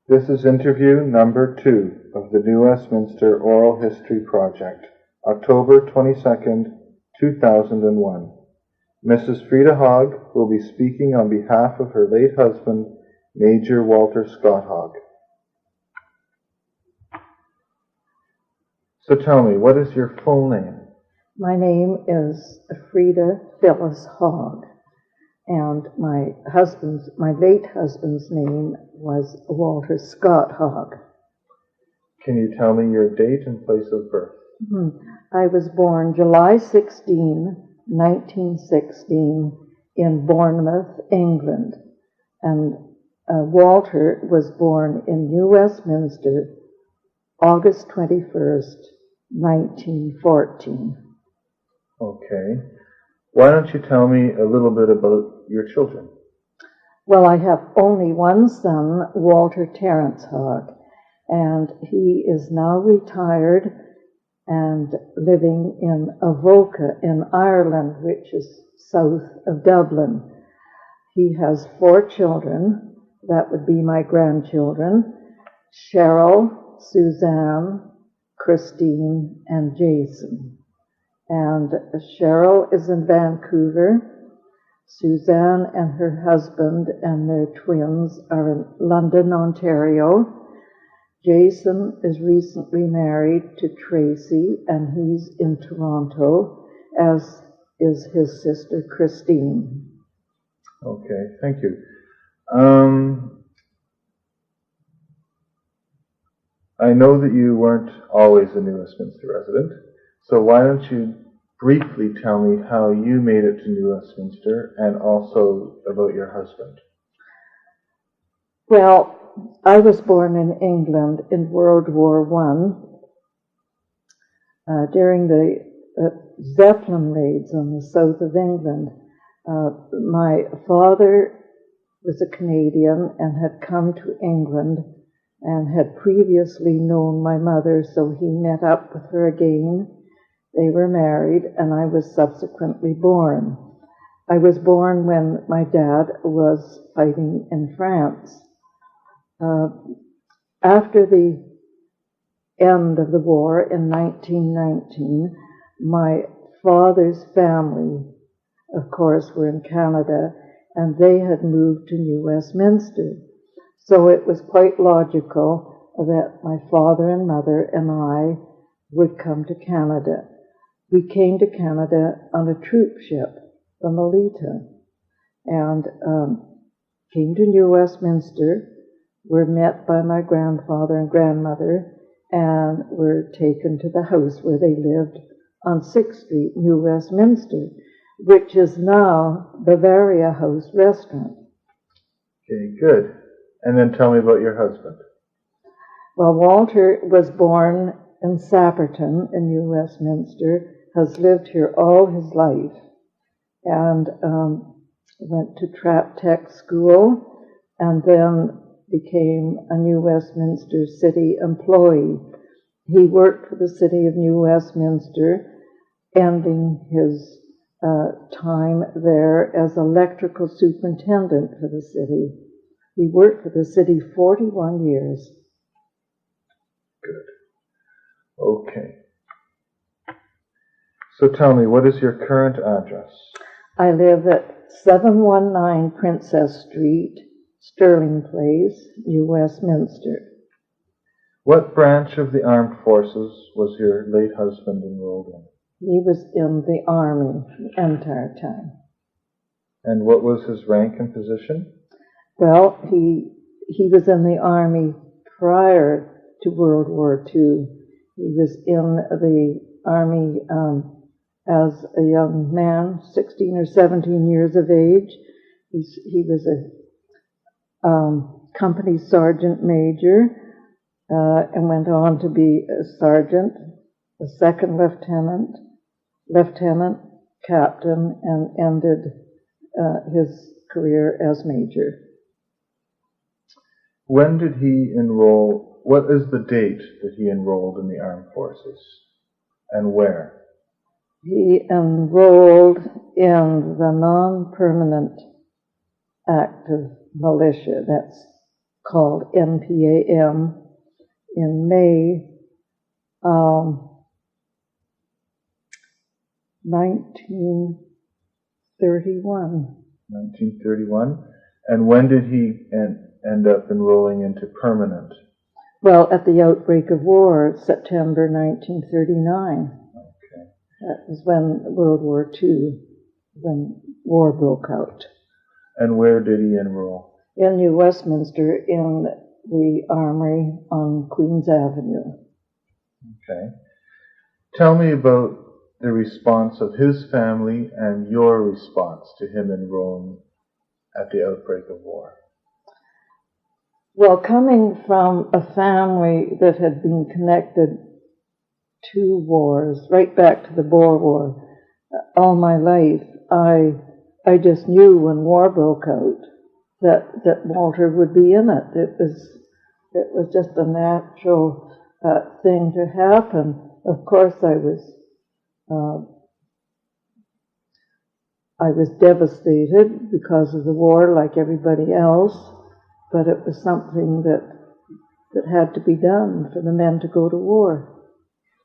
This is interview number 2 of the New Westminster Oral History Project, October 22nd, 2001. Mrs. Freda Hogg will be speaking on behalf of her late husband, Major Walter Scott Hogg. So tell me, what is your full name? My name is Freda Phyllis Hogg, and my late husband's name was Walter Scott Hogg. Can you tell me your date and place of birth? I was born July 16, 1916, in Bournemouth, England, and Walter was born in New Westminster, August 21st, 1914. Okay. Why don't you tell me a little bit about your children? Well, I have only one son, Walter Terence Hogg, and he is now retired and living in Avoca in Ireland, which is south of Dublin. He has 4 children. That would be my grandchildren: Cheryl, Suzanne, Christine, and Jason. And Cheryl is in Vancouver. Suzanne and her husband and their twins are in London, Ontario. Jason is recently married to Tracy, and he's in Toronto, as is his sister Christine. Okay, thank you. I know that you weren't always a New Westminster resident, so why don't you briefly tell me how you made it to New Westminster and also about your husband? Well, I was born in England in World War I. During the Zeppelin raids on the south of England, my father was a Canadian and had come to England and had previously known my mother, so he met up with her again. They were married, and I was subsequently born. I was born when my dad was fighting in France. After the end of the war in 1919, my father's family, of course, were in Canada, and they had moved to New Westminster. So it was quite logical that my father and mother and I would come to Canada. We came to Canada on a troop ship, the Melita, and came to New Westminster, were met by my grandfather and grandmother, and were taken to the house where they lived on 6th Street, New Westminster, which is now Bavaria House Restaurant. Okay, good. And then tell me about your husband. Well, Walter was born in Sapperton in New Westminster, has lived here all his life, and went to Trap Tech School, and then became a New Westminster City employee. He worked for the City of New Westminster, ending his time there as electrical superintendent for the city. He worked for the city 41 years. Good. Okay. So tell me, what is your current address? I live at 719 Princess Street, Sterling Place, New Westminster. What branch of the armed forces was your late husband enrolled in? He was in the Army the entire time. And what was his rank and position? Well, he was in the Army prior to World War II. He was in the Army as a young man, 16 or 17 years of age. He was a company sergeant major and went on to be a sergeant, a second lieutenant, captain, and ended his career as major. When did he enroll? What is the date that he enrolled in the armed forces, and where? He enrolled in the non-permanent active militia. That's called NPAM in May 1931. 1931. And when did he end up enrolling into permanent? Well, at the outbreak of war, September 1939. Okay. That was when World War II, when war broke out. And where did he enroll? In New Westminster, in the Armory on Queen's Avenue. Okay. Tell me about the response of his family and your response to him enrolling at the outbreak of war. Well, coming from a family that had been connected to wars, right back to the Boer War, all my life, I just knew when war broke out that Walter would be in it. It was just a natural thing to happen. Of course, I was devastated because of the war, like everybody else, but it was something that had to be done for the men to go to war.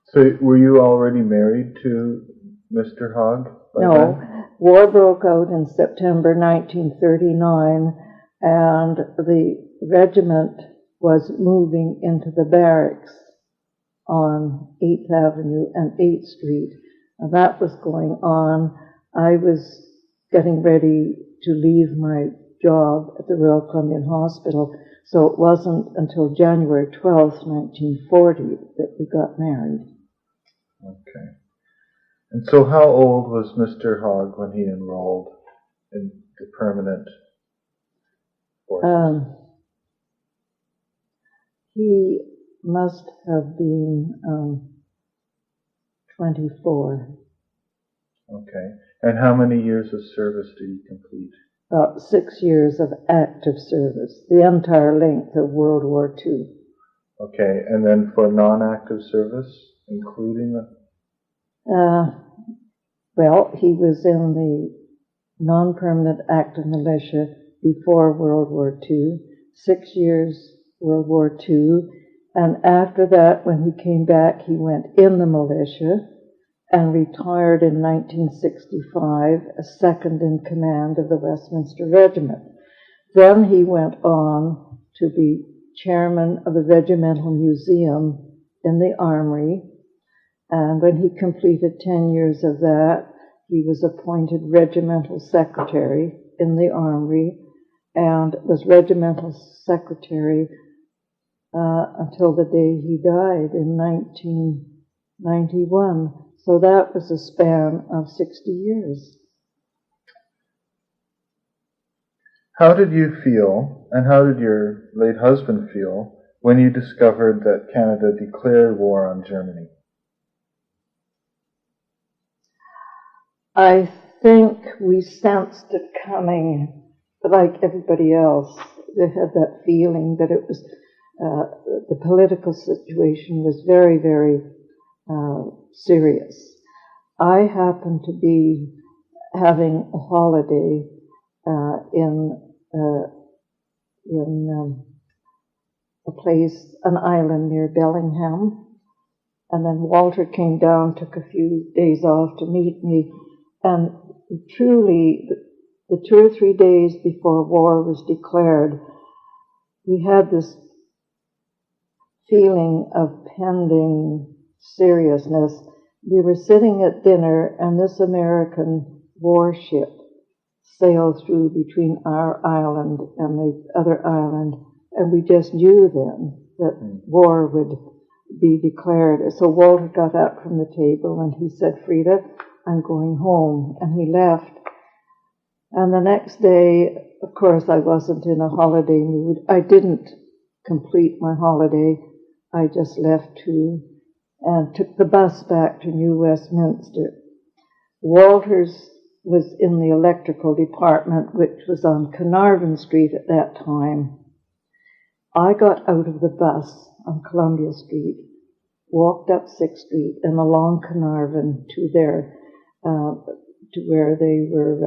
So were you already married to Mr. Hogg by No, then? war broke out in September 1939, and the regiment was moving into the barracks on 8th Avenue and 8th Street. And that was going on. I was getting ready to leave my job at the Royal Columbian Hospital, so it wasn't until January 12th, 1940 that we got married. Okay. And so how old was Mr. Hogg when he enrolled in the permanent forces? He must have been 24. Okay. And how many years of service did he complete? About 6 years of active service, the entire length of World War II. Okay. And then for non-active service, including the... Well, he was in the non-permanent active militia before World War II, 6 years World War II, and after that, when he came back, he went in the militia and retired in 1965 as second in command of the Westminster Regiment. Then he went on to be chairman of the Regimental Museum in the Armory, and when he completed 10 years of that, he was appointed regimental secretary in the Armory and was regimental secretary until the day he died in 1991. So that was a span of 60 years. How did you feel, and how did your late husband feel, when you discovered that Canada declared war on Germany? I think we sensed it coming, like everybody else. They had that feeling that it was, the political situation was very, very serious. I happened to be having a holiday in a place, an island near Bellingham, and then Walter came down, took a few days off to meet me, and truly, the 2 or 3 days before war was declared, we had this feeling of pending seriousness. We were sitting at dinner, and this American warship sailed through between our island and the other island, and we just knew then that war would be declared. So Walter got up from the table and he said, "Freda, I'm going home," and he left. And the next day, of course, I wasn't in a holiday mood. I didn't complete my holiday. I just left too and took the bus back to New Westminster. Walter's was in the electrical department, which was on Carnarvon Street at that time. I got out of the bus on Columbia Street, walked up 6th Street and along Carnarvon to where they were,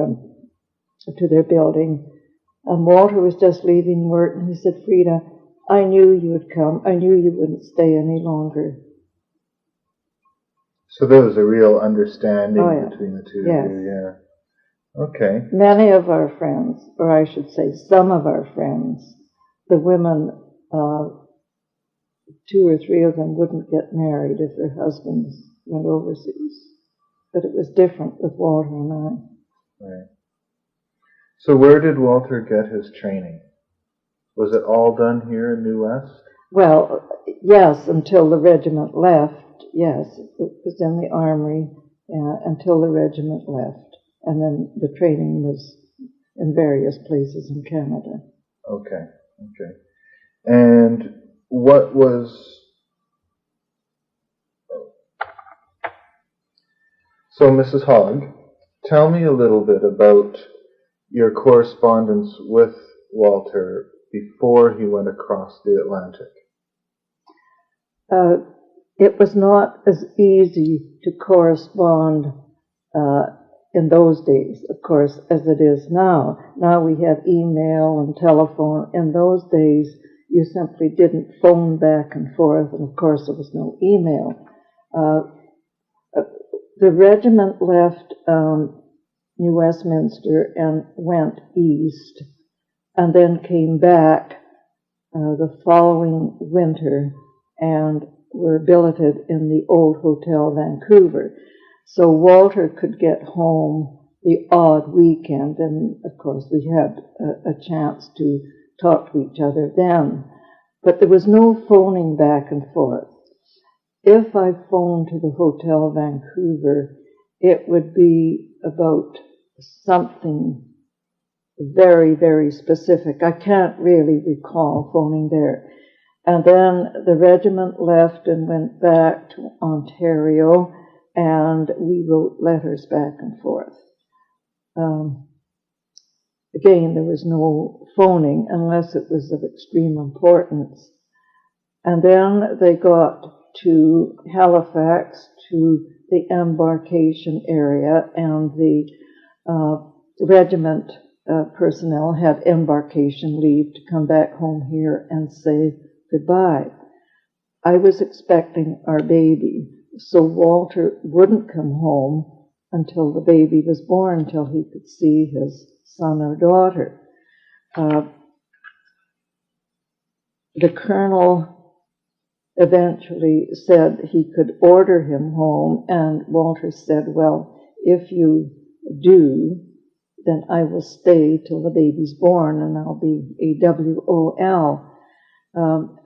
to their building, And Walter was just leaving work, and he said, Freda, I knew you would come. I knew you wouldn't stay any longer. So there was a real understanding between the two of Yes. you, yeah. Okay. Many of our friends, or I should say some of our friends, the women, 2 or 3 of them wouldn't get married if their husbands went overseas. But it was different with Walter and I. Right. So where did Walter get his training? Was it all done here in New West? Well, yes, until the regiment left. Yes, it was in the armory until the regiment left. And then the training was in various places in Canada. Okay, okay. And what was... So, Mrs. Hogg, tell me a little bit about your correspondence with Walter before he went across the Atlantic. It was not as easy to correspond in those days, of course, as it is now. Now we have email and telephone. In those days, you simply didn't phone back and forth, and of course there was no email. The regiment left New Westminster and went east, and then came back the following winter and were billeted in the old Hotel Vancouver. So Walter could get home the odd weekend, and of course we had a chance to talk to each other then. But there was no phoning back and forth. If I phoned to the Hotel Vancouver, it would be about something very, very specific. I can't really recall phoning there. And then the regiment left and went back to Ontario, and we wrote letters back and forth. Again, there was no phoning unless it was of extreme importance. And then they got to Halifax, to the embarkation area, and the regiment personnel had embarkation leave to come back home here and say goodbye. I was expecting our baby, so Walter wouldn't come home until the baby was born, until he could see his son or daughter. The colonel eventually said he could order him home, and Walter said, well, if you do, then I will stay till the baby's born, and I'll be AWOL.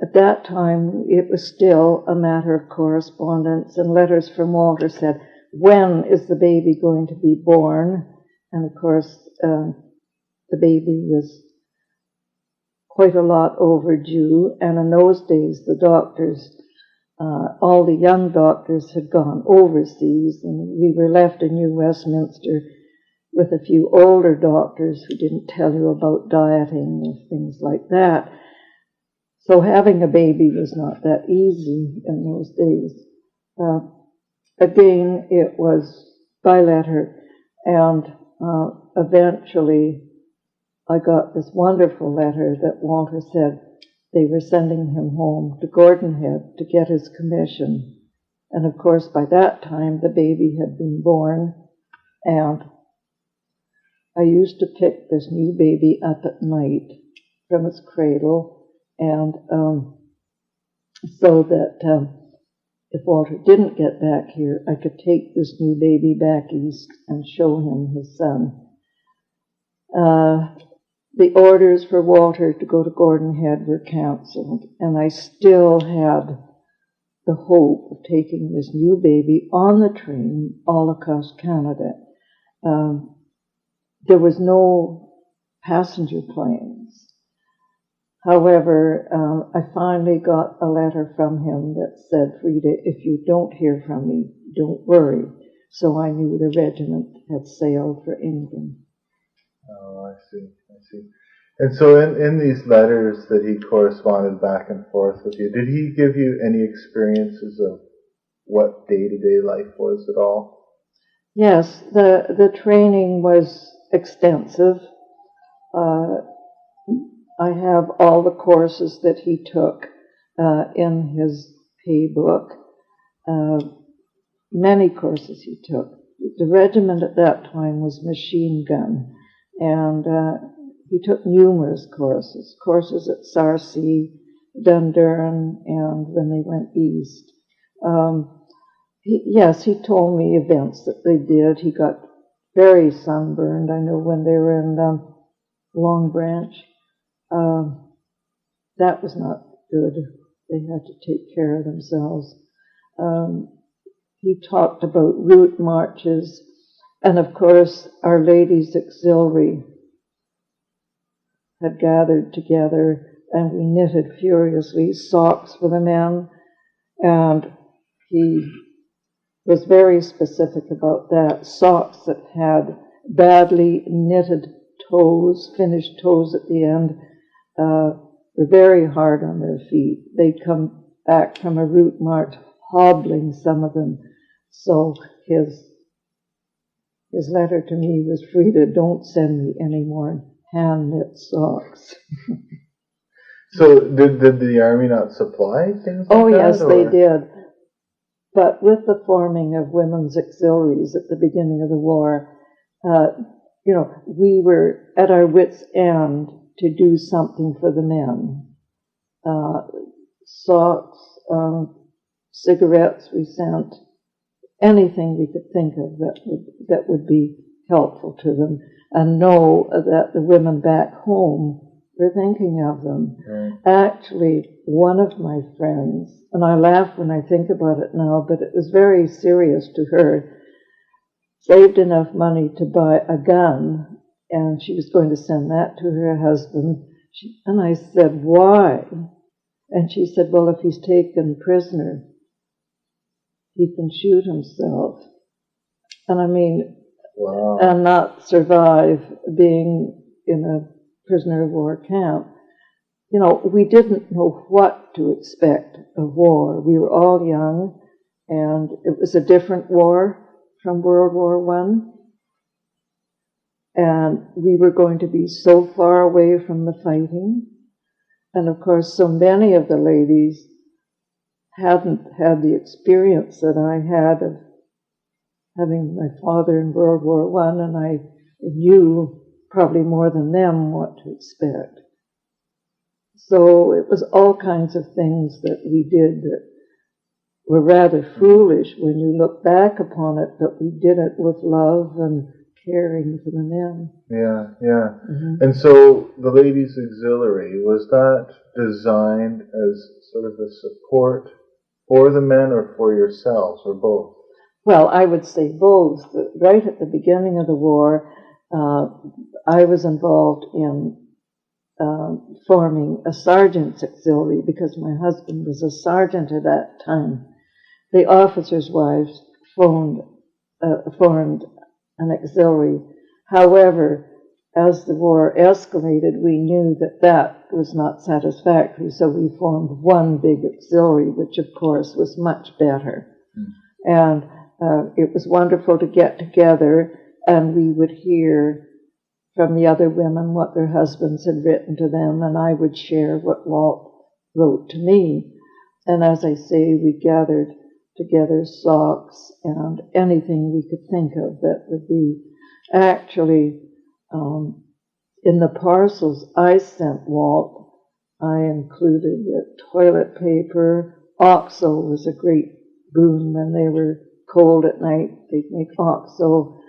At that time, it was still a matter of correspondence, and letters from Walter said, when is the baby going to be born? And of course, the baby was quite a lot overdue, and in those days, the doctors, all the young doctors had gone overseas, and we were left in New Westminster with a few older doctors who didn't tell you about dieting and things like that. So having a baby was not that easy in those days. Again, it was by letter, and eventually I got this wonderful letter that Walter said they were sending him home to Gordonhead to get his commission. And of course, by that time, the baby had been born, and I used to pick this new baby up at night from its cradle, and so that if Walter didn't get back here, I could take this new baby back east and show him his son. The orders for Walter to go to Gordonhead were cancelled, and I still had the hope of taking this new baby on the train all across Canada. There was no passenger planes. However, I finally got a letter from him that said, Freda, if you don't hear from me, don't worry. So I knew the regiment had sailed for England. Oh, I see. And so in these letters that he corresponded back and forth with you, did he give you any experiences of what day-to-day life was at all? Yes, the training was extensive. I have all the courses that he took in his pay book. Many courses he took. The regiment at that time was machine gun, and he took numerous courses at Sarcy, Dundurn, and when they went east. He told me events that they did. He got very sunburned. I know when they were in Long Branch. That was not good. They had to take care of themselves. He talked about route marches, and of course Our Lady's Auxiliary had gathered together, and we knitted furiously socks for the men, and he was very specific about that. Socks that had badly knitted toes, finished toes at the end, were very hard on their feet. They'd come back from a route march hobbling, some of them. So his letter to me was, Freda, don't send me any more hand-knit socks. So did the Army not supply things like that? Oh, yes, they did. But with the forming of women's auxiliaries at the beginning of the war, we were at our wits' end to do something for the men. Socks, cigarettes we sent, anything we could think of that would be helpful to them, and know that the women back home were thinking of them. Actually, one of my friends, and I laugh when I think about it now, but it was very serious to her, saved enough money to buy a gun, and she was going to send that to her husband. And I said, why? And she said, well, if he's taken prisoner, he can shoot himself. And I mean, wow. And not survive being in a prisoner of war camp. We didn't know what to expect of war. We were all young, and it was a different war from World War I. And we were going to be so far away from the fighting. And of course, so many of the ladies hadn't had the experience that I had of having my father in World War I, and I knew probably more than them what to expect. So it was all kinds of things that we did that were rather foolish when you look back upon it, but we did it with love and caring for the men. Yeah. Mm-hmm. And so the Ladies' Auxiliary, was that designed as sort of a support for the men or for yourselves, or both? Well, I would say both. Right at the beginning of the war, I was involved in forming a sergeant's auxiliary because my husband was a sergeant at that time. The officers' wives formed an auxiliary. However, as the war escalated, we knew that was not satisfactory, so we formed one big auxiliary, which of course was much better. And it was wonderful to get together, and we would hear from the other women what their husbands had written to them, and I would share what Walt wrote to me. And as I say, we gathered together socks and anything we could think of that would be actually in the parcels I sent Walt. I included toilet paper. Oxo was a great boon when they were cold at night. They'd make Oxo,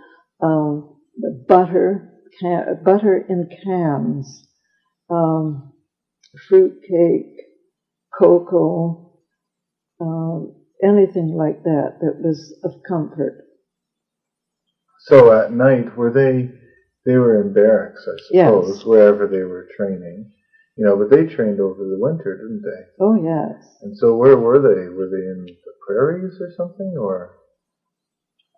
butter in cans, fruit cake, cocoa, anything like that was of comfort. So at night, they were in barracks, I suppose, Yes. wherever they were training. But they trained over the winter, didn't they? Oh, yes. And so where were they? Were they in the prairies or something, or?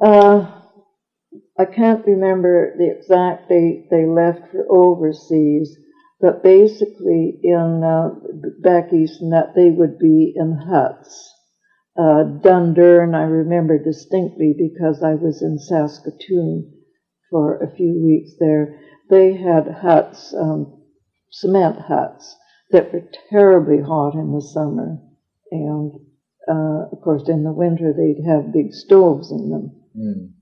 I can't remember the exact date they left for overseas, but basically back east in that they would be in huts. Dundurn, I remember distinctly because I was in Saskatoon for a few weeks there. They had huts cement huts that were terribly hot in the summer. And, of course, in the winter, they'd have big stoves in them. Mm.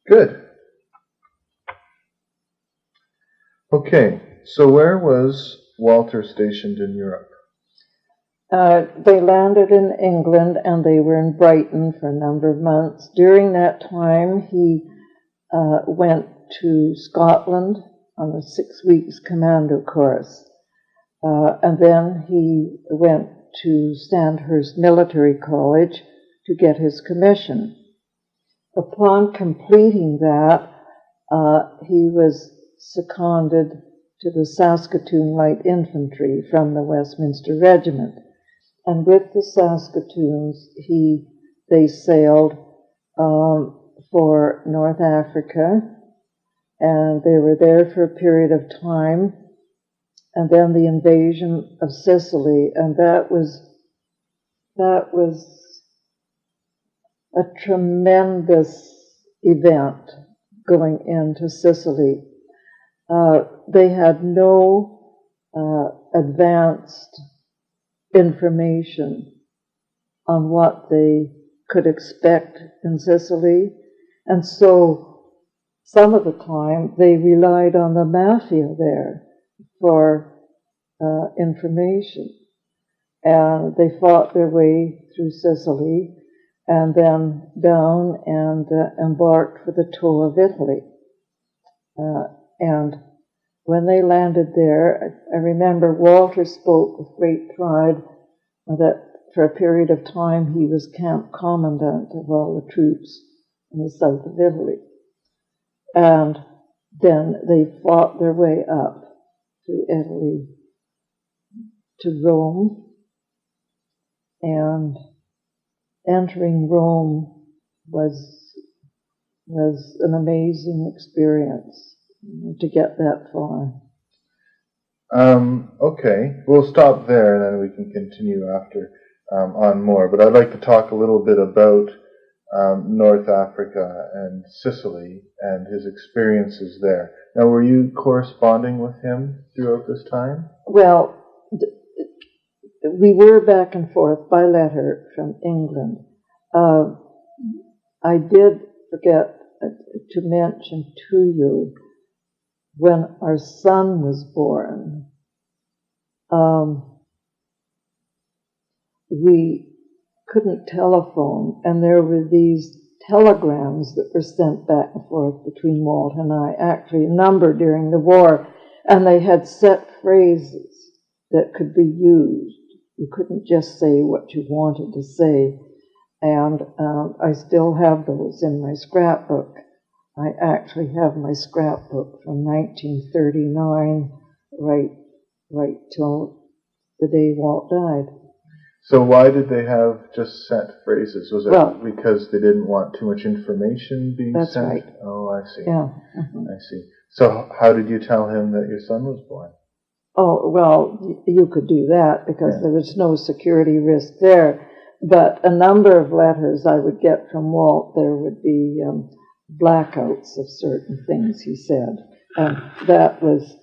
Good. Okay, so where was Walter stationed in Europe? They landed in England, and they were in Brighton for a number of months. During that time, he went to Scotland on a 6 weeks commando course. And then he went to Sandhurst Military College to get his commission. Upon completing that, he was seconded to the Saskatoon Light Infantry from the Westminster Regiment. And with the Saskatoons, they sailed for North Africa, and they were there for a period of time, and then the invasion of Sicily, and that was a tremendous event going into Sicily. They had no advanced information on what they could expect in Sicily, and so some of the time they relied on the mafia there for information, and they fought their way through Sicily and then down and embarked for the tour of Italy. And when they landed there, I remember Walter spoke with great pride that for a period of time he was camp commandant of all the troops in the south of Italy. And then they fought their way up through Italy to Rome, and entering Rome was an amazing experience to get that far. Okay, we'll stop there and then we can continue after on more. But I'd like to talk a little bit about North Africa and Sicily and his experiences there. Now, were you corresponding with him throughout this time? Well, we were back and forth by letter from England. I did forget to mention to you, when our son was born, we couldn't telephone, and there were these telegrams that were sent back and forth between Walt and I, actually a number during the war, and they had set phrases that could be used. You couldn't just say what you wanted to say, and I still have those in my scrapbook. I actually have my scrapbook from 1939 right till the day Walt died. So why did they have just set phrases? Was it because they didn't want too much information being that's sent? Right. Oh, I see. Yeah. I see. So how did you tell him that your son was born? Oh, well, you could do that because there was no security risk there. But a number of letters I would get from Walt, there would be blackouts of certain things he said. And that was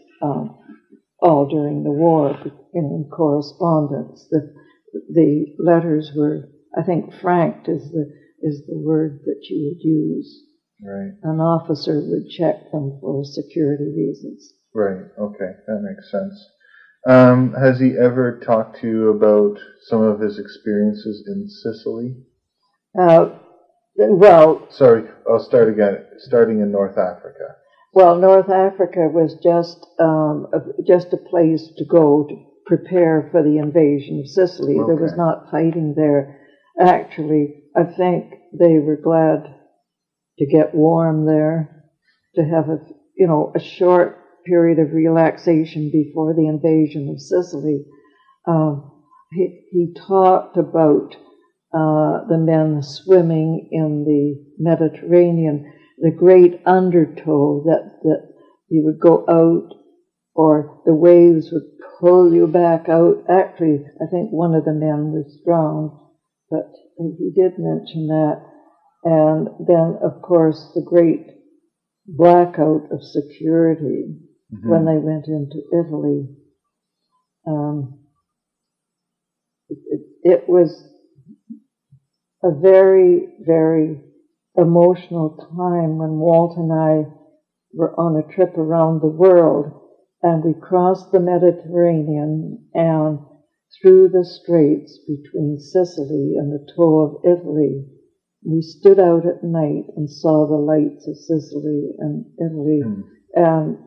all during the war, in correspondence. The letters were, I think, franked is the word that you would use. Right. An officer would check them for security reasons. Right, okay, that makes sense. Has he ever talked to you about some of his experiences in Sicily? Well... Sorry, I'll start again, starting in North Africa. Well, North Africa was just a place to go to prepare for the invasion of Sicily. Okay. There was not fighting there. Actually, I think they were glad to get warm there, to have a short period of relaxation before the invasion of Sicily. He talked about the men swimming in the Mediterranean, the great undertow that you would go out, or the waves would pull you back out. Actually, I think one of the men was drowned, but he did mention that. And then, of course, the great blackout of security Mm-hmm. when they went into Italy. It was a very, very emotional time when Walt and I were on a trip around the world, and we crossed the Mediterranean and through the straits between Sicily and the toe of Italy. We stood out at night and saw the lights of Sicily and Italy, and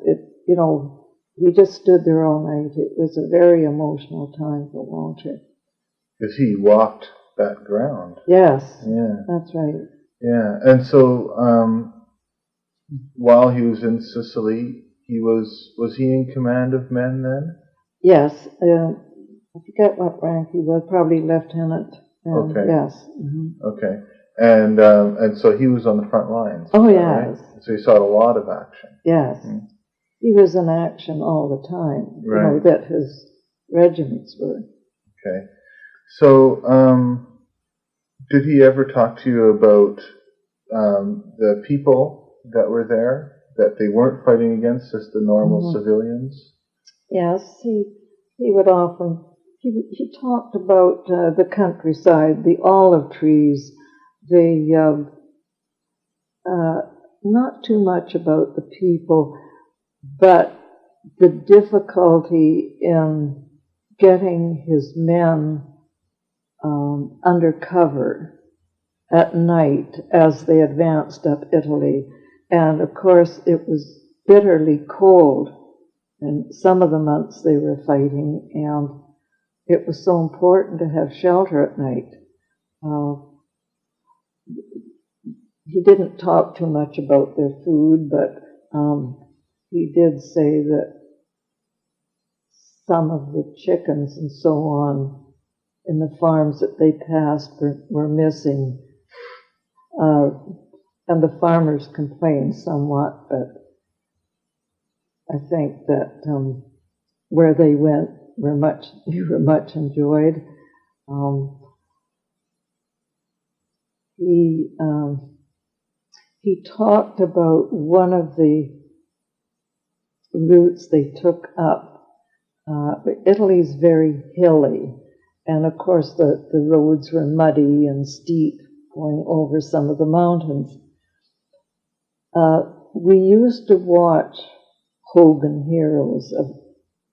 we just stood there all night. It was a very emotional time for Walter. Because he walked that ground. Yes, Yeah. that's right. Yeah, and so while he was in Sicily, was he in command of men then? Yes, I forget what rank he was, probably lieutenant. Okay. Yes. Mm-hmm. Okay. And so he was on the front lines. Oh, yes. Right? So he saw a lot of action. Yes. Mm. He was in action all the time. Right. You know, that his regiments were. Okay. So, did he ever talk to you about the people that were there, that they weren't fighting against, just the normal civilians? Yes, he would often, he talked about the countryside, the olive trees, not too much about the people, but the difficulty in getting his men under cover at night as they advanced up Italy. And of course it was bitterly cold in some of the months they were fighting, and it was so important to have shelter at night. He didn't talk too much about their food, but he did say that some of the chickens and so on in the farms that they passed were missing. And the farmers complained somewhat, but I think that where they went they were much enjoyed. He talked about one of the routes they took up. Italy's very hilly, and of course the roads were muddy and steep, going over some of the mountains. We used to watch Hogan Heroes of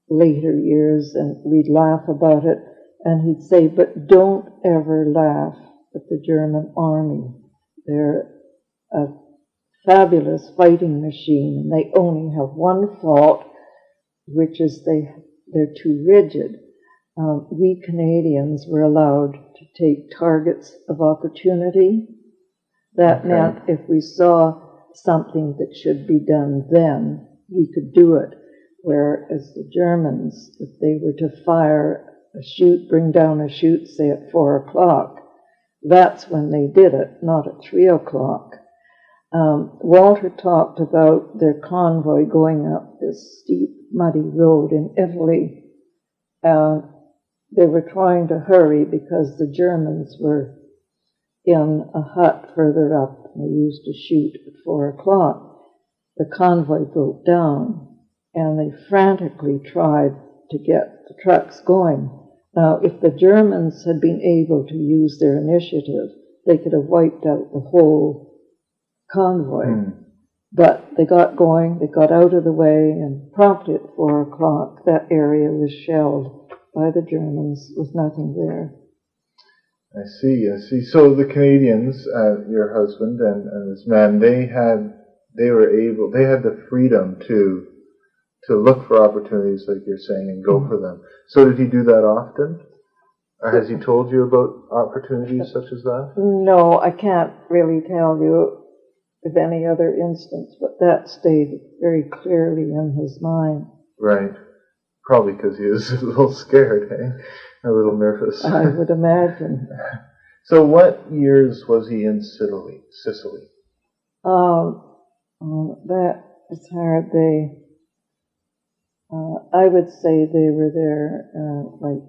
later years, and we'd laugh about it, and he'd say, but don't ever laugh at the German army. They're a fabulous fighting machine, and they only have one fault, which is they're too rigid. We Canadians were allowed to take targets of opportunity. That meant if we saw something that should be done then, we could do it. Whereas the Germans, if they were to fire a chute, bring down a chute, say at 4 o'clock, that's when they did it, not at 3 o'clock. Walter talked about their convoy going up this steep, muddy road in Italy. They were trying to hurry because the Germans were in a hut further up, and they used to shoot at 4 o'clock. The convoy broke down, and they frantically tried to get the trucks going. Now, if the Germans had been able to use their initiative, they could have wiped out the whole convoy. But they got going, they got out of the way, and promptly at 4 o'clock, that area was shelled by the Germans with nothing there. I see. So the Canadians, your husband and his men, they had the freedom to look for opportunities, like you're saying, and go for them. So did he do that often? Or has he told you about opportunities such as that? No, I can't really tell you of any other instance, but that stayed very clearly in his mind. Right. Probably because he was a little scared, a little nervous. I would imagine. So what years was he in Sicily? That is hard. I would say they were there like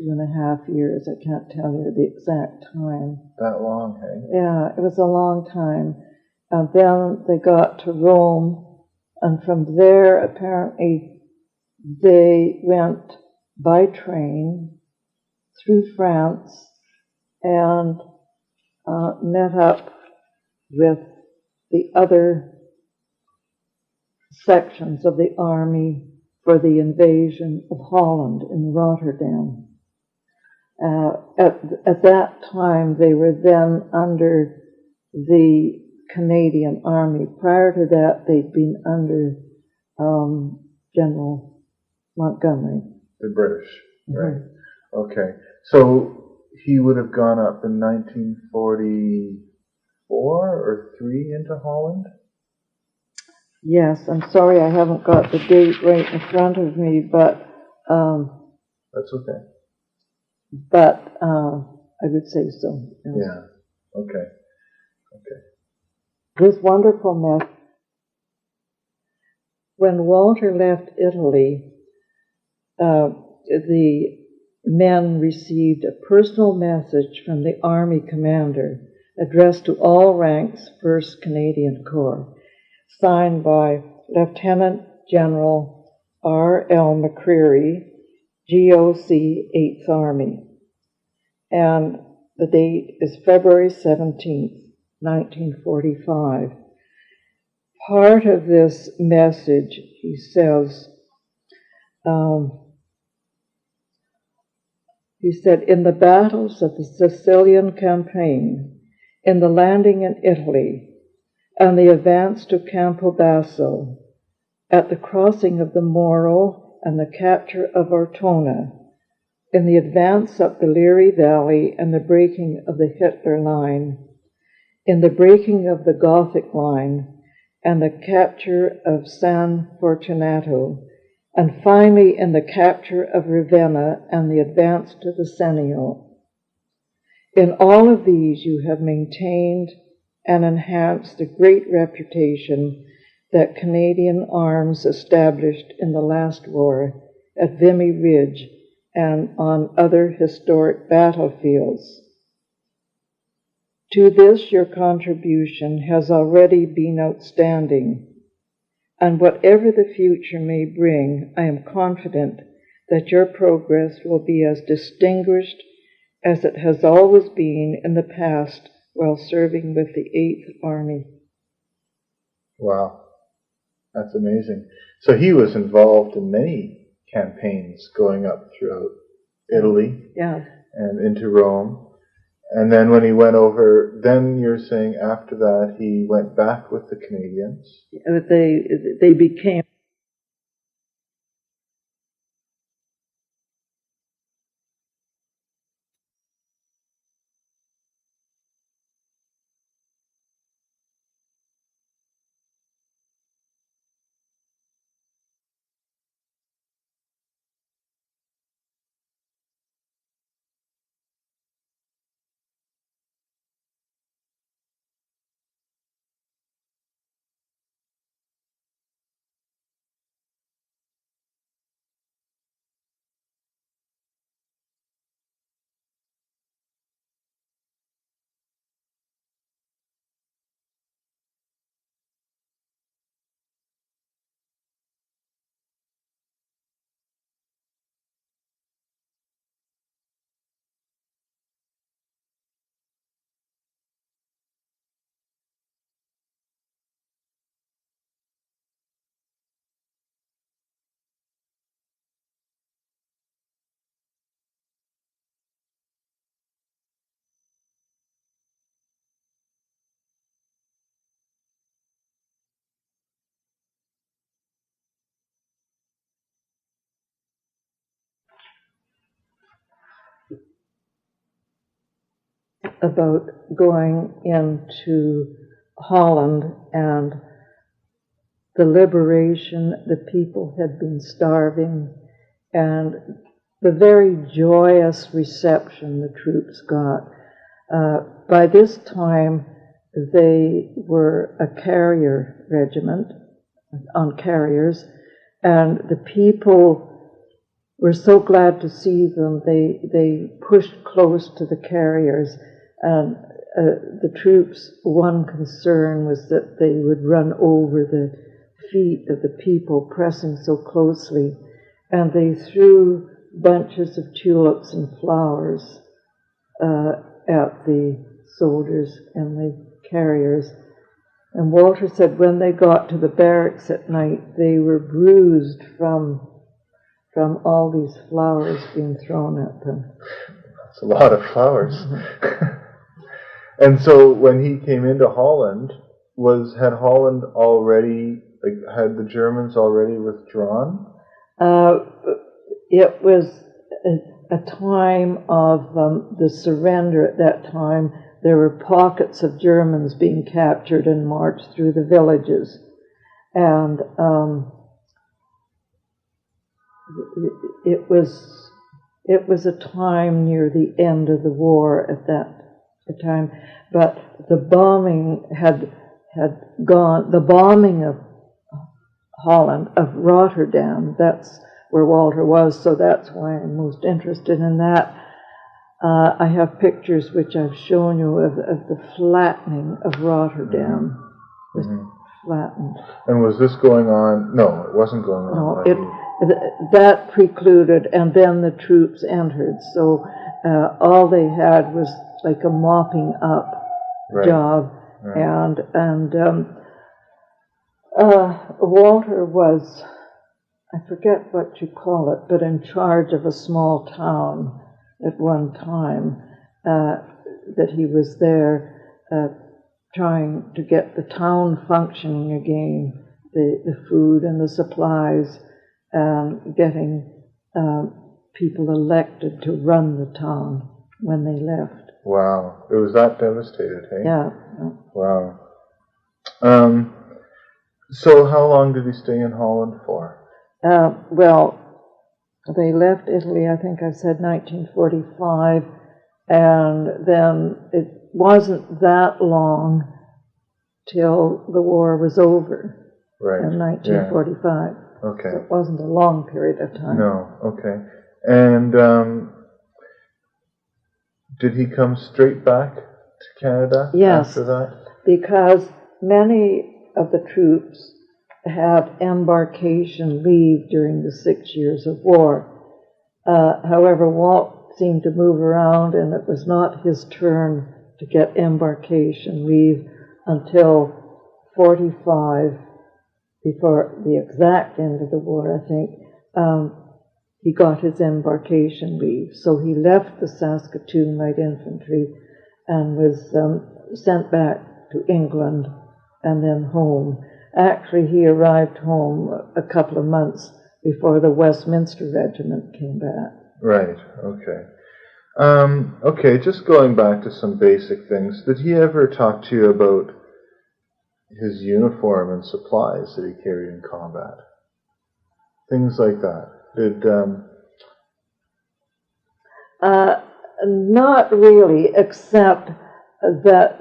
2.5 years. I can't tell you the exact time. That long, hey? Yeah, it was a long time. and then they got to Rome, and from there apparently they went by train through France and met up with the other sections of the army for the invasion of Holland in Rotterdam. At that time, they were then under the Canadian Army. Prior to that, they'd been under General Montgomery. The British, right? Okay. So he would have gone up in 1944 or 3 into Holland? Yes, I'm sorry I haven't got the date right in front of me, but that's okay. But I would say so. Yes. Yeah. Okay. This wonderful message. When Walter left Italy, the men received a personal message from the Army commander addressed to all ranks, 1st Canadian Corps, signed by Lieutenant General R.L. McCreary, GOC 8th Army. And the date is February 17th, 1945. Part of this message, he says, he said, in the battles of the Sicilian campaign, in the landing in Italy, and the advance to Campobasso, at the crossing of the Moro and the capture of Ortona, in the advance up the Liri Valley and the breaking of the Hitler line, in the breaking of the Gothic line and the capture of San Fortunato, and finally in the capture of Ravenna and the advance to the Senio. In all of these you have maintained and enhanced the great reputation that Canadian arms established in the last war at Vimy Ridge and on other historic battlefields. To this your contribution has already been outstanding, and whatever the future may bring, I am confident that your progress will be as distinguished as it has always been in the past while serving with the 8th Army. Wow, that's amazing. So he was involved in many campaigns going up throughout Italy and into Rome. And then when he went over, then you're saying after that he went back with the Canadians? They became about going into Holland and the liberation. The people had been starving, and the very joyous reception the troops got. By this time, they were a carrier regiment on carriers, and the people were so glad to see them. They pushed close to the carriers, and the troops, one concern was that they would run over the feet of the people pressing so closely, and they threw bunches of tulips and flowers at the soldiers and the carriers. And Walter said when they got to the barracks at night, they were bruised from all these flowers being thrown at them. That's a lot of flowers. Mm-hmm. And so when he came into Holland, had Holland already, had the Germans already withdrawn? It was a time of the surrender at that time. There were pockets of Germans being captured and marched through the villages. And it was a time near the end of the war at that time. But the bombing had gone, the bombing of Holland, of Rotterdam, that's where Walter was, so that's why I'm most interested in that. I have pictures which I've shown you of the flattening of Rotterdam. Mm-hmm. Flattened. And was this going on? No, it wasn't going on. No, that precluded, and then the troops entered. So all they had was like a mopping up job, right. And Walter was, I forget what you call it, but in charge of a small town at one time, that he was there trying to get the town functioning again, the food and the supplies, getting people elected to run the town when they left. Wow, it was that devastated, hey? Yeah. Wow. So how long did he stay in Holland for? Well, they left Italy, I think I said 1945, and then it wasn't that long till the war was over, right, in 1945. Yeah. Okay. So it wasn't a long period of time. No, okay. And did he come straight back to Canada after that? Because many of the troops had embarkation leave during the 6 years of war. However, Walt seemed to move around, and it was not his turn to get embarkation leave until 45, before the exact end of the war, I think. He got his embarkation leave. So he left the Saskatoon Light Infantry and was sent back to England and then home. Actually, he arrived home a couple of months before the Westminster Regiment came back. Right, okay. Okay, just going back to some basic things. Did he ever talk to you about his uniform and supplies that he carried in combat? Things like that. Not really, except that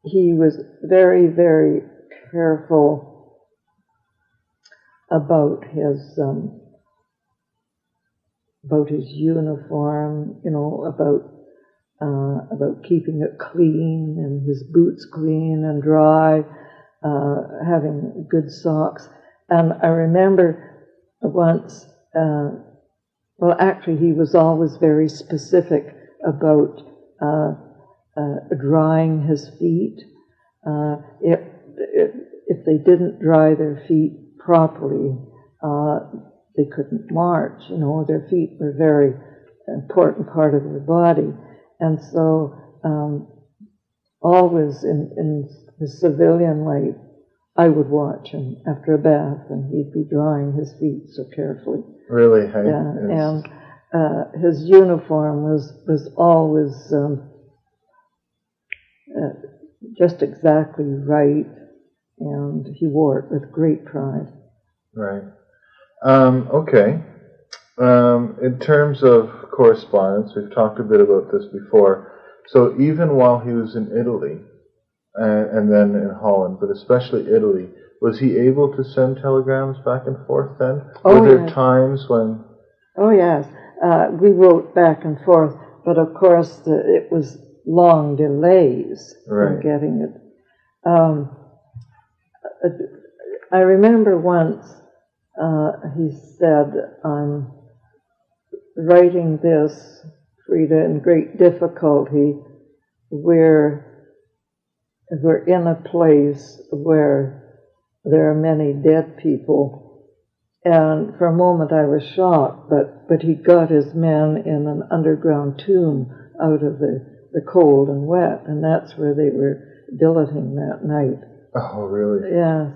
he was very, very careful about his uniform, about keeping it clean and his boots clean and dry, having good socks. And I remember once, actually he was always very specific about drying his feet. If they didn't dry their feet properly, they couldn't march. Their feet were a very important part of their body. And so always in the civilian life, I would watch him after a bath, and he'd be drying his feet so carefully. Really? Hey? Yeah, and his uniform was always just exactly right, and he wore it with great pride. Right. Okay. In terms of correspondence, we've talked a bit about this before. So even while he was in Italy, and then in Holland, but especially Italy, was he able to send telegrams back and forth then? Were there times when... Oh, yes. We wrote back and forth, but of course it was long delays in getting it. I remember once he said, "I'm writing this, Freda, in great difficulty. We're in a place where there are many dead people." And for a moment I was shocked, but he got his men in an underground tomb out of the cold and wet, and that's where they were billeting that night. Oh, really? Yes.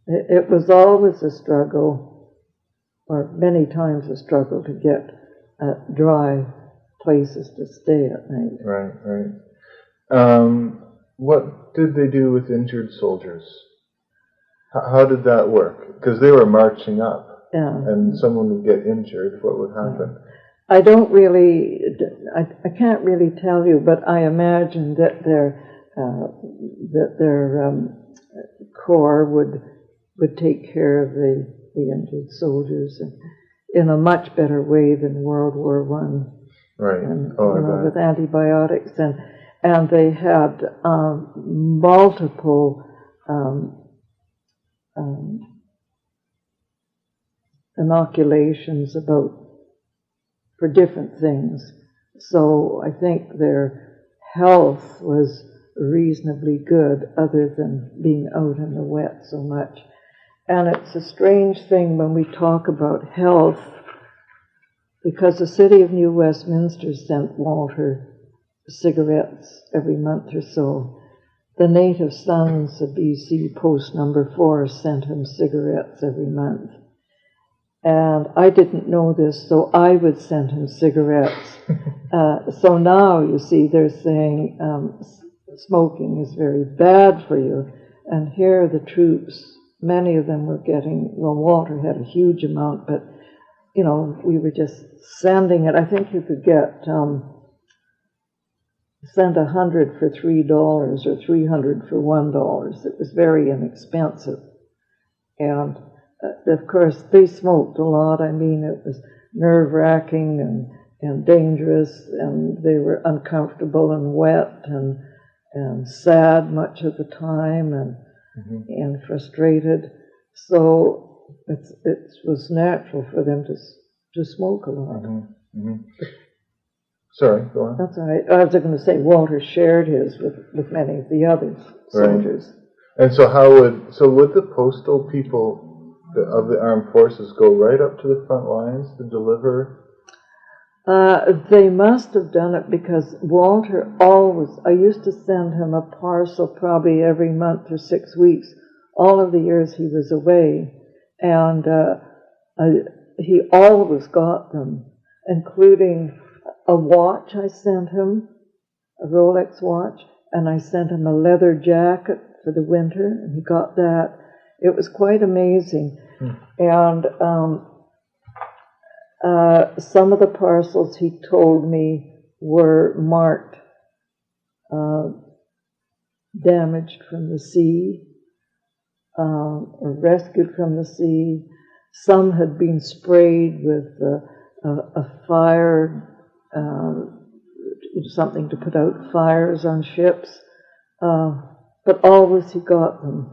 It was always a struggle, or many times a struggle, to get dry places to stay at night. Right. What did they do with injured soldiers? How did that work? Because they were marching up, and someone would get injured. What would happen? I don't really, I can't really tell you, but I imagine that their corps would take care of the injured soldiers in a much better way than World War I. Right. And, with antibiotics, and they had multiple inoculations for different things. So I think their health was reasonably good, other than being out in the wet so much. And it's a strange thing when we talk about health, because the city of New Westminster sent Walter cigarettes every month or so. The Native Sons of BC, Post Number 4, sent him cigarettes every month. And I didn't know this, so I would send him cigarettes. So now, you see, they're saying smoking is very bad for you. And here the troops, many of them were getting, well, Walter had a huge amount, but, we were just sending it. I think you could get, send 100 for $3 or 300 for $1. It was very inexpensive. And of course, they smoked a lot. I mean, it was nerve-wracking and dangerous, and they were uncomfortable and wet and sad much of the time, and frustrated. So it was natural for them to smoke a lot. Sorry, go on. That's all right. I was going to say Walter shared his with many of the other soldiers. And so would the postal people of the armed forces go right up to the front lines to deliver? They must have done it, because Walter I used to send him a parcel probably every month or 6 weeks, all of the years he was away, and he always got them, including a watch I sent him, a Rolex watch, and I sent him a leather jacket for the winter, and he got that. It was quite amazing. And some of the parcels, he told me, were marked damaged from the sea, or rescued from the sea. Some had been sprayed with a fire, something to put out fires on ships, but always he got them.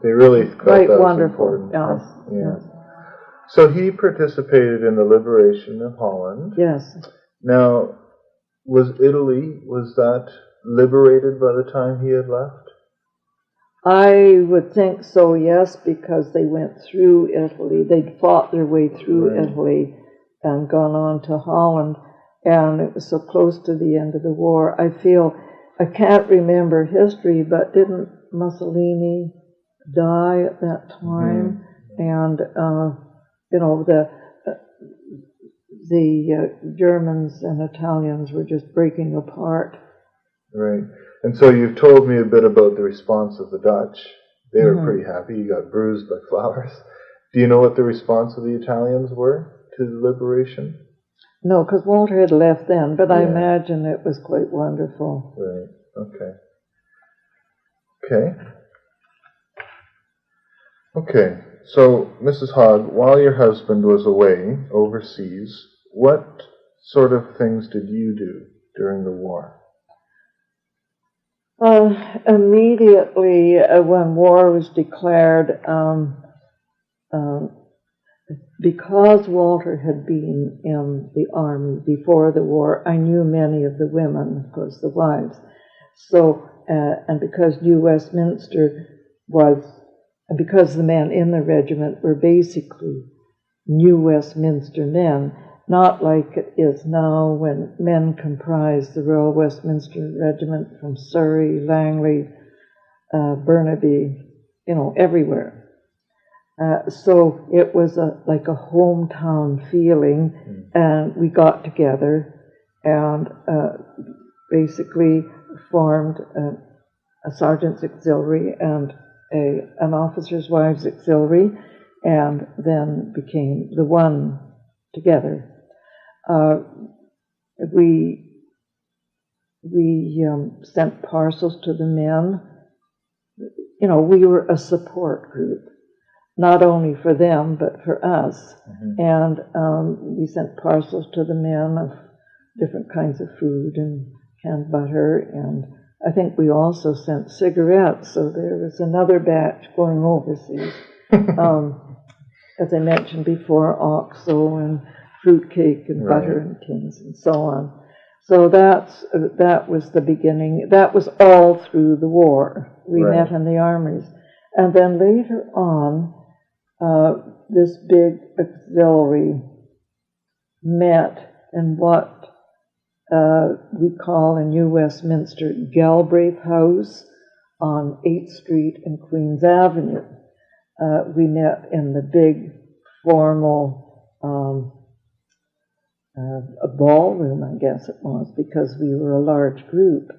They really felt quite that wonderful. Was important. Yes. So he participated in the liberation of Holland. Yes. Now, was that liberated by the time he had left? I would think so, yes, because they went through Italy. They'd fought their way through Italy and gone on to Holland, and it was so close to the end of the war. I can't remember history, but didn't Mussolini die at that time? And the Germans and Italians were just breaking apart. Right. And so you've told me a bit about the response of the Dutch. They were pretty happy. You got bruised by flowers. Do you know what the response of the Italians were to the liberation? No, because Walter had left then, but I imagine it was quite wonderful. Right. Okay. So, Mrs. Hogg, while your husband was away overseas, what sort of things did you do during the war? Immediately when war was declared, because Walter had been in the army before the war, I knew many of the women, of course, the wives. So, and because New Westminster and because the men in the regiment were basically New Westminster men, not like it is now when men comprise the Royal Westminster Regiment from Surrey, Langley, Burnaby, everywhere. So it was like a hometown feeling, and we got together and basically formed a sergeant's auxiliary and an officer's wives auxiliary, and then became the one together. We sent parcels to the men. We were a support group, not only for them, but for us. And we sent parcels to the men of different kinds of food and canned butter, and I think we also sent cigarettes, so there was another batch going overseas. As I mentioned before, OXO and fruitcake and butter and tins and so on. So that was the beginning. That was all through the war. We met in the armies. And then later on, this big auxiliary met in what we call in New Westminster Galbraith House on 8th Street and Queens Avenue. We met in the big formal a ballroom, I guess it was, because we were a large group.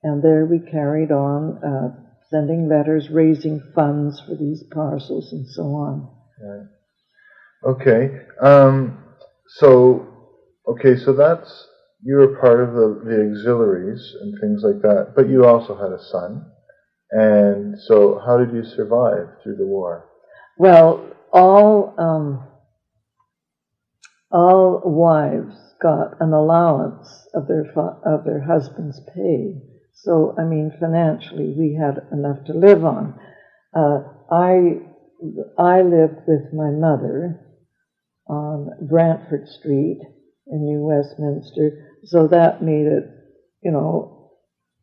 And there we carried on sending letters, raising funds for these parcels and so on. Right. Okay. So that's, you were part of the auxiliaries and things like that, but you also had a son. And so how did you survive through the war? Well, all wives got an allowance of their husband's pay. So, financially, we had enough to live on. I lived with my mother on Brantford Street in New Westminster, so that made it,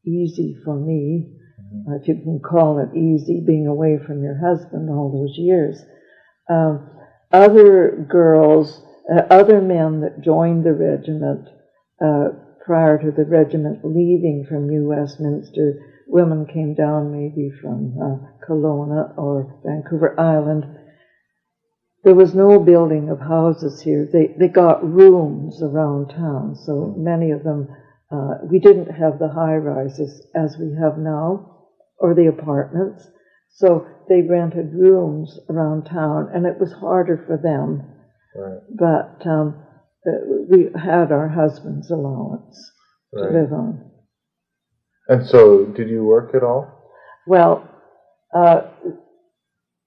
easy for me, if you can call it easy, being away from your husband all those years. Other girls, other men that joined the regiment prior to the regiment leaving from New Westminster, women came down maybe from Kelowna or Vancouver Island. There was no building of houses here. They got rooms around town, so many of them, we didn't have the high-rises as we have now, or the apartments, so they rented rooms around town, and it was harder for them. Right. But we had our husband's allowance to live on. And so, did you work at all? Well, I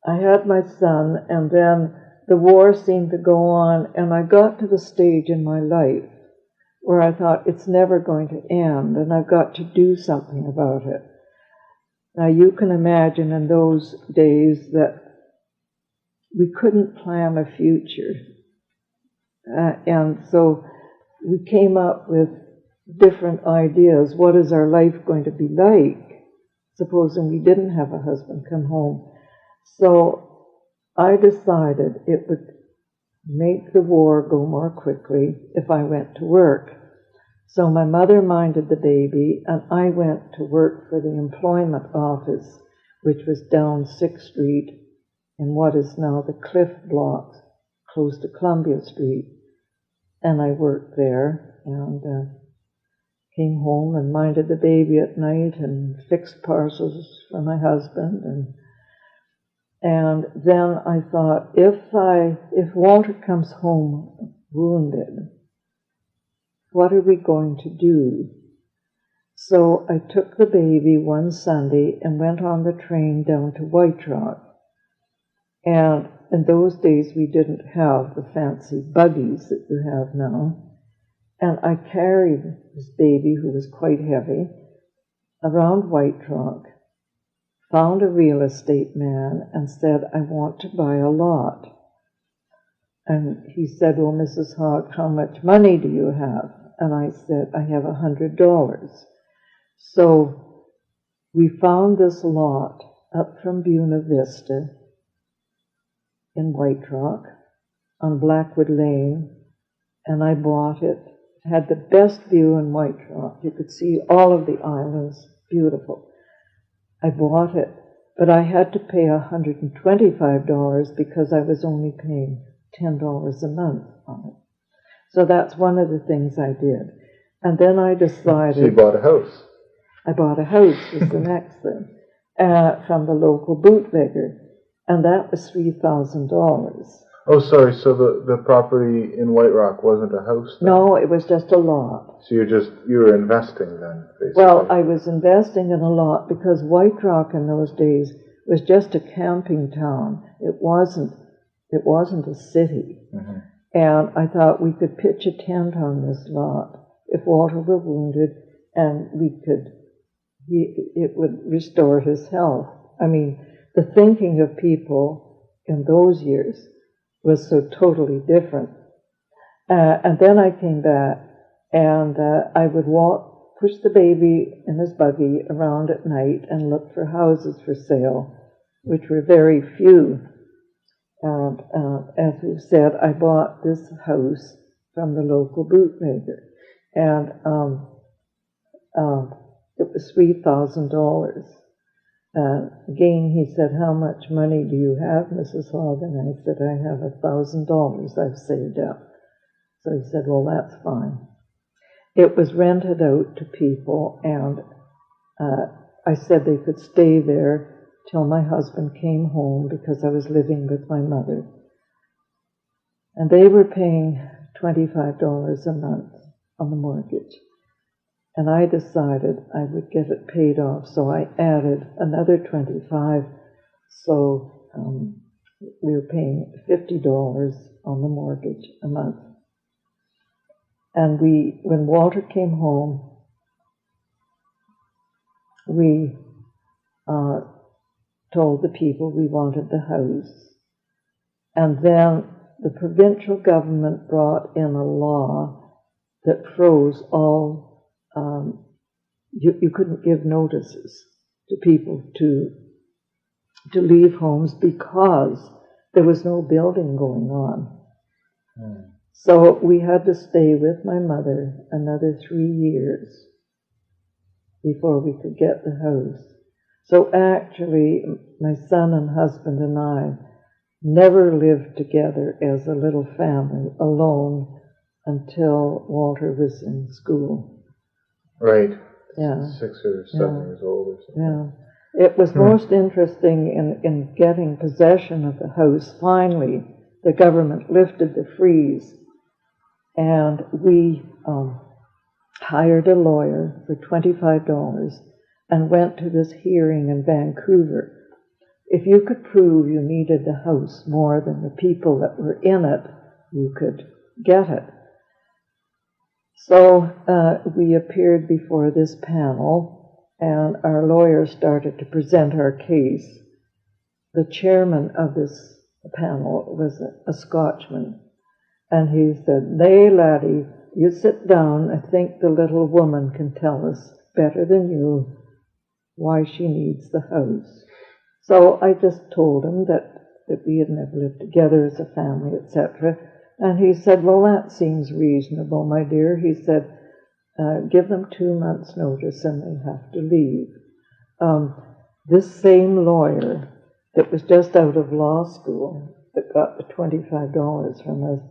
had my son, and then the war seemed to go on, and I got to the stage in my life where I thought, it's never going to end, and I've got to do something about it. Now, you can imagine in those days that we couldn't plan a future. And so we came up with different ideas. What is our life going to be like, supposing we didn't have a husband come home? So I decided it would make the war go more quickly if I went to work. So my mother minded the baby, and I went to work for the employment office, which was down 6th Street in what is now the Cliff Block, close to Columbia Street. And I worked there and came home and minded the baby at night and fixed parcels for my husband. And then I thought, if Walter comes home wounded, what are we going to do? So I took the baby one Sunday and went on the train down to White Rock. And in those days, we didn't have the fancy buggies that you have now. And I carried this baby, who was quite heavy, around White Rock, found a real estate man and said, I want to buy a lot. And he said, well, Mrs. Hogg, how much money do you have? And I said, I have $100. So we found this lot up from Buena Vista in White Rock on Blackwood Lane, and I bought it. It had the best view in White Rock. You could see all of the islands, beautiful. I bought it, but I had to pay $125 because I was only paying $10 a month on it. So that's one of the things I did. And then I decided... So you bought a house? I bought a house, was the next thing, from the local bootlegger. And that was $3,000. Oh, sorry, so the property in White Rock wasn't a house then? No, it was just a lot. So you were investing then, basically? Well, I was investing in a lot because White Rock in those days was just a camping town. It wasn't a city. Mm-hmm. And I thought we could pitch a tent on this lot if Walter were wounded, and it would restore his health. I mean, the thinking of people in those years was so totally different. And then I came back, and I would push the baby in his buggy around at night and look for houses for sale, which were very few. And as we've said, I bought this house from the local bootlegger, and it was $3,000. Again, he said, how much money do you have, Mrs. Hogg? And I said, I have $1,000 I've saved up. So he said, well, that's fine. It was rented out to people, and I said they could stay there till my husband came home because I was living with my mother. And they were paying $25 a month on the mortgage. And I decided I would get it paid off, so I added another $25. So we were paying $50 on the mortgage a month. And when Walter came home, we told the people we wanted the house. And then the provincial government brought in a law that froze all, you couldn't give notices to people to leave homes because there was no building going on. Mm. So we had to stay with my mother another 3 years before we could get the house. So actually, my son and husband and I never lived together as a little family alone until Walter was in school. Right. Yeah. 6 or 7 years old or something. Yeah. It was most interesting in getting possession of the house. Finally, the government lifted the freeze, and we hired a lawyer for $25 and went to this hearing in Vancouver. If you could prove you needed the house more than the people that were in it, you could get it. So we appeared before this panel, and our lawyer started to present our case. The chairman of this panel was a Scotchman, and he said, "Nay, laddie, you sit down. I think the little woman can tell us better than you why she needs the house." So I just told him that we had never lived together as a family, etc. And he said, "Well, that seems reasonable, my dear." He said, "Give them 2 months' notice and they have to leave." This same lawyer that was just out of law school that got the $25 from us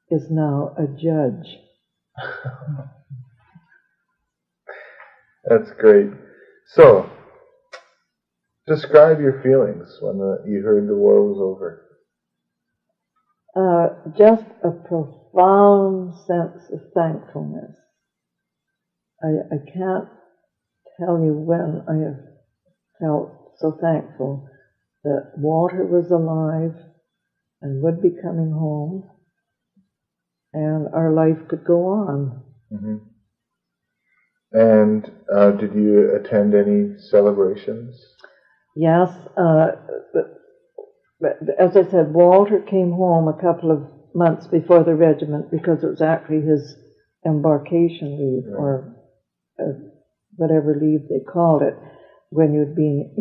is now a judge. That's great. So, describe your feelings when you heard the war was over. Just a profound sense of thankfulness. I can't tell you when I have felt so thankful that Walter was alive and would be coming home, and our life could go on. Mm-hmm. And did you attend any celebrations? Yes, but as I said, Walter came home a couple of months before the regiment because it was actually his embarkation leave, Right. or whatever leave they called it. When you'd been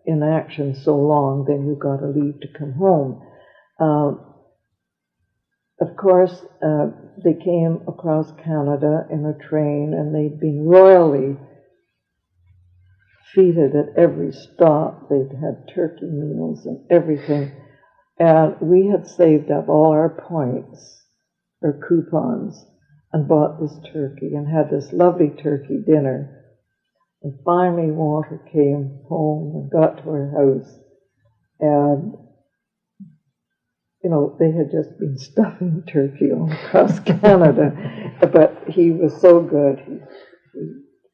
in action so long, then you got a leave to come home. Of course, they came across Canada in a train, and they'd been royally feted at every stop. They'd had turkey meals and everything. And we had saved up all our points, or coupons, and bought this turkey and had this lovely turkey dinner. And finally Walter came home and got to our house, and they had just been stuffing turkey all across Canada, but he was so good. He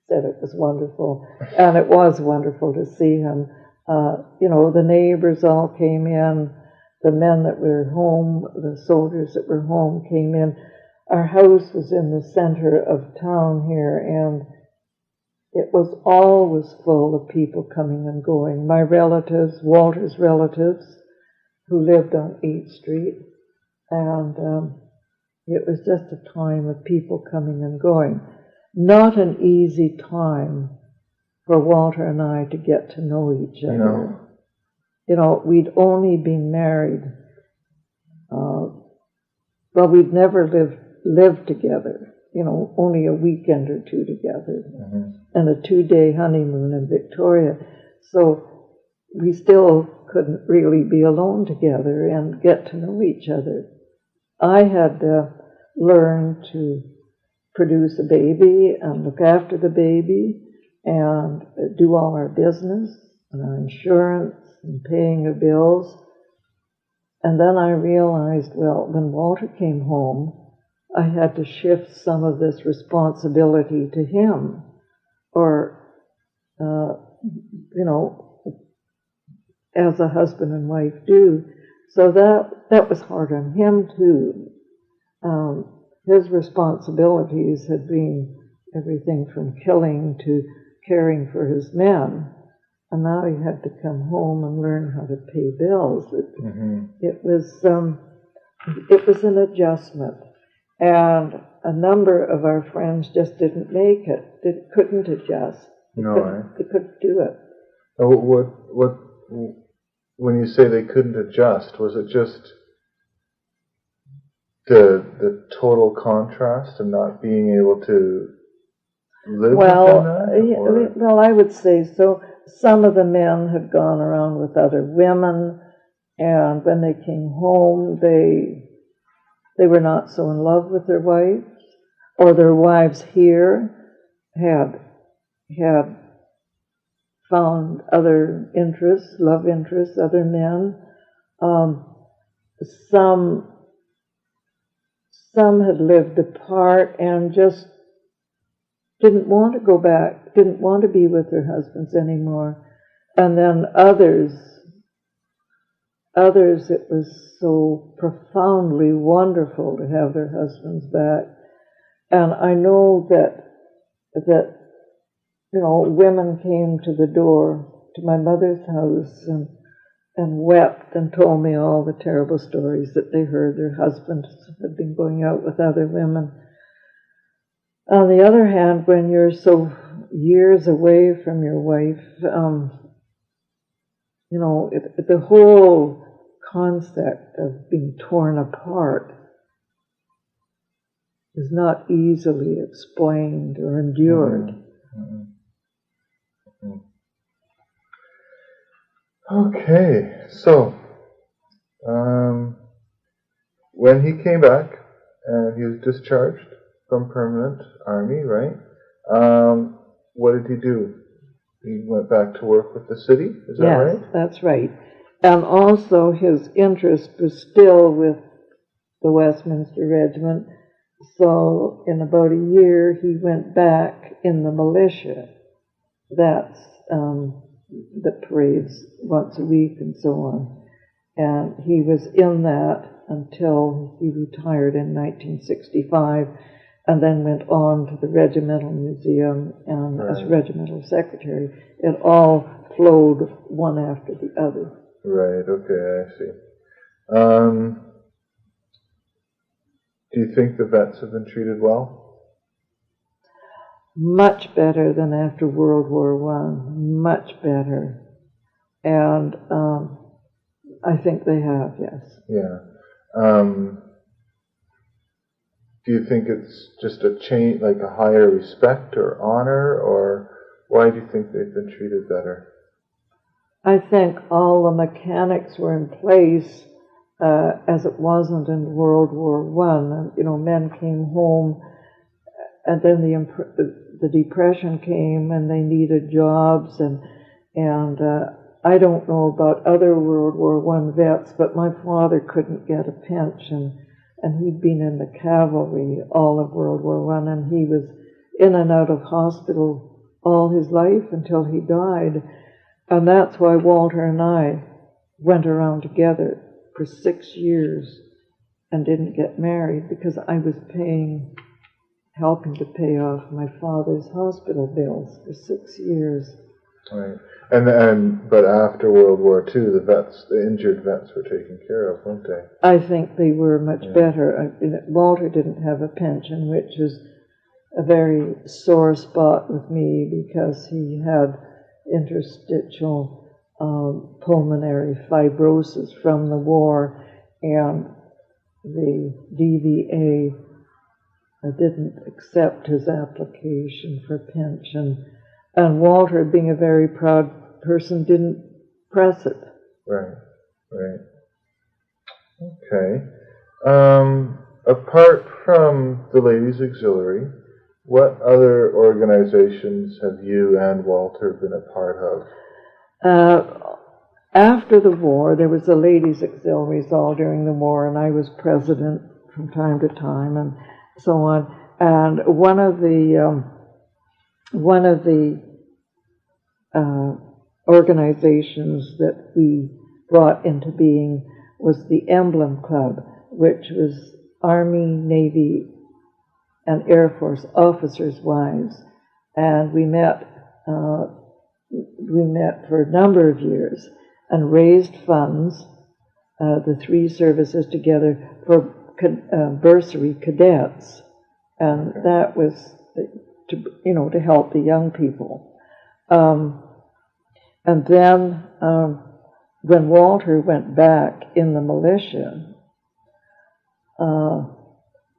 said it was wonderful, and it was wonderful to see him. The neighbors all came in, the men that were home, the soldiers that were home came in. Our house was in the center of town here, and it was always full of people coming and going. My relatives, Walter's relatives, who lived on 8th Street, and it was just a time of people coming and going. Not an easy time for Walter and I to get to know each other. No. We'd only been married, we'd never lived together, only a weekend or two together, Mm-hmm. and a 2-day honeymoon in Victoria. So we still couldn't really be alone together and get to know each other. I had learned to produce a baby and look after the baby and do all our business and our insurance and paying our bills. And then I realized, when Walter came home, I had to shift some of this responsibility to him, or, as a husband and wife do. So that was hard on him too. His responsibilities had been everything from killing to caring for his men, and now he had to come home and learn how to pay bills. It was an adjustment, and a number of our friends just didn't make it. They couldn't adjust. They couldn't do it. What? When you say they couldn't adjust, was it just the total contrast and not being able to live within that? Well, I would say so. Some of the men had gone around with other women, and when they came home, they were not so in love with their wives, or their wives here had found other interests, love interests, other men. Some had lived apart and just didn't want to go back, didn't want to be with their husbands anymore. And then others, it was so profoundly wonderful to have their husbands back. And I know that women came to the door to my mother's house and wept and told me all the terrible stories that they heard. Their husbands had been going out with other women. On the other hand, when you're so years away from your wife, the whole concept of being torn apart is not easily explained or endured. Mm-hmm. Mm-hmm. Okay, so when he came back and he was discharged from permanent army, right? What did he do? He went back to work with the city, is that right? Yes, that's right. And also his interest was still with the Westminster Regiment, so in about a year he went back in the militia. That's the parades once a week and so on. And he was in that until he retired in 1965. and then went on to the Regimental Museum, and Right. as Regimental Secretary, it all flowed one after the other. Right, okay, I see. Do you think the vets have been treated well? Much better than after World War One, much better. And I think they have, yes. Yeah. Do you think it's just a change, like a higher respect or honor, or why do you think they've been treated better? I think all the mechanics were in place as it wasn't in World War One. You know, men came home, and then the Depression came, and they needed jobs, and I don't know about other World War One vets, but my father couldn't get a pension, and he'd been in the cavalry all of World War One, and he was in and out of hospital all his life until he died. And that's why Walter and I went around together for 6 years and didn't get married, because I was helping to pay off my father's hospital bills for 6 years. Right. But after World War II, the injured vets were taken care of, weren't they? I think they were much better. Walter didn't have a pension, which is a very sore spot with me, because he had interstitial pulmonary fibrosis from the war, and the DVA didn't accept his application for pension. And Walter, being a very proud person, didn't press it. Right, right. Okay. Apart from the Ladies Auxiliary, what other organizations have you and Walter been a part of? After the war, there was the Ladies Auxiliaries all during the war, and I was president from time to time, and so on. And one of the organizations that we brought into being was the Emblem Club, which was Army, Navy, and Air Force officers' wives. And we met for a number of years and raised funds, the three services together, for bursary cadets. And that was to help the young people. And then when Walter went back in the militia,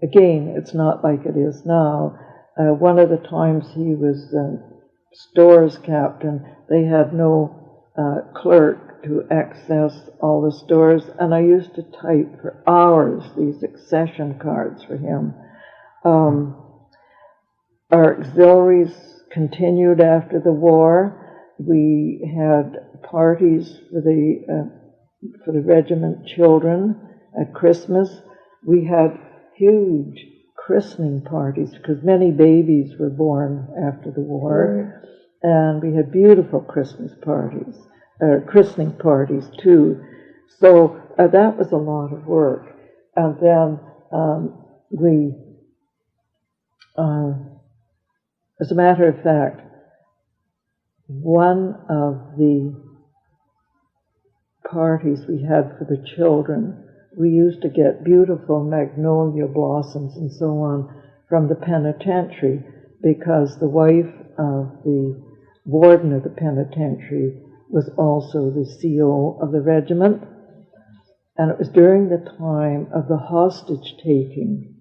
again, it's not like it is now. One of the times he was stores captain, they had no clerk to access all the stores, and I used to type for hours these accession cards for him. Our auxiliaries continued after the war. We had parties for the regiment children at Christmas. We had huge christening parties, because many babies were born after the war. Right. And we had beautiful Christmas parties, christening parties too. So that was a lot of work. And then as a matter of fact, one of the parties we had for the children, we used to get beautiful magnolia blossoms and so on from the penitentiary, because the wife of the warden of the penitentiary was also the CO of the regiment. And it was during the time of the hostage taking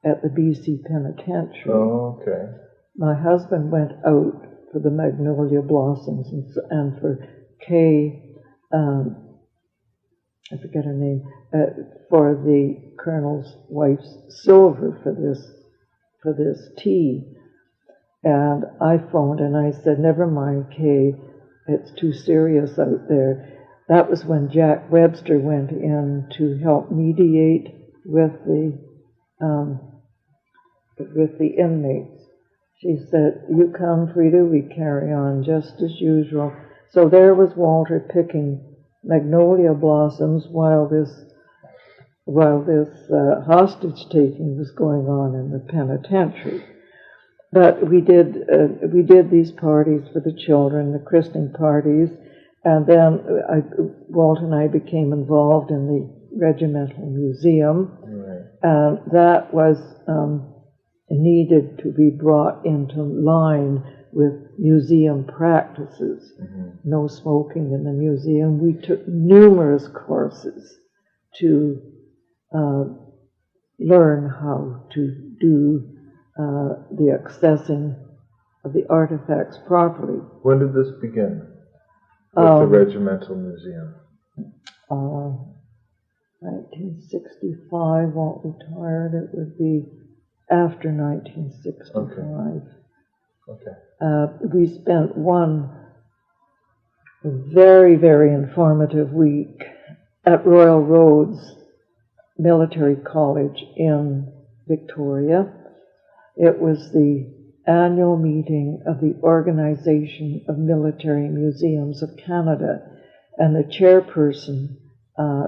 at the BC penitentiary. Oh, okay. My husband went out for the magnolia blossoms and for Kay, I forget her name, for the colonel's wife's silver for this tea. And I phoned and I said, "Never mind, Kay, it's too serious out there." That was when Jack Webster went in to help mediate with the inmates. She said, "You come, Freda, we carry on just as usual." So there was Walter picking magnolia blossoms while this while this hostage taking was going on in the penitentiary. But we did these parties for the children, the christening parties, and then Walt and I became involved in the regimental museum, and that was needed to be brought into line with museum practices. No smoking in the museum. We took numerous courses to learn how to do the accessing of the artifacts properly. When did this begin with the Regimental Museum? 1965, Walt retired. It would be after 1965. Okay. We spent one very, very informative week at Royal Roads Military College in Victoria. It was the annual meeting of the Organization of Military Museums of Canada, and the chairperson,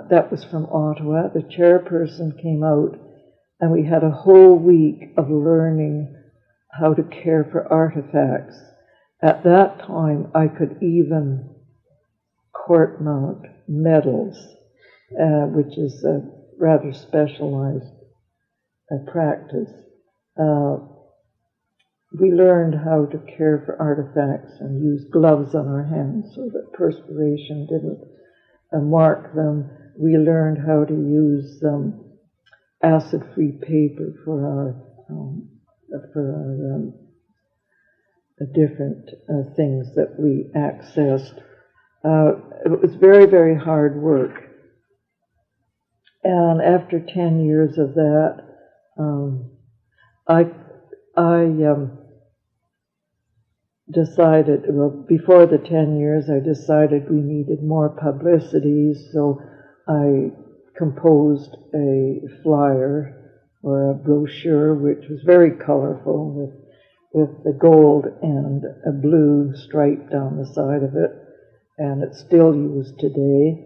that was from Ottawa, the chairperson came out, and we had a whole week of learning how to care for artifacts. At that time, I could even court mount medals, which is a rather specialized practice. We learned how to care for artifacts and use gloves on our hands so that perspiration didn't mark them. We learned how to use acid-free paper for our different things that we accessed. It was very, very hard work. And after 10 years of that, I decided, well, before the 10 years, I decided we needed more publicity, so I composed a flyer or a brochure, which was very colorful with the gold and a blue stripe down the side of it, and it's still used today.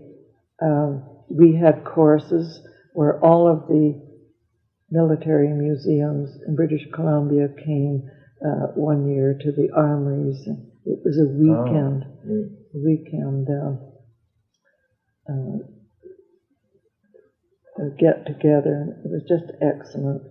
We had courses where all of the military museums in British Columbia came one year to the armories. It was a weekend, get together. It was just excellent.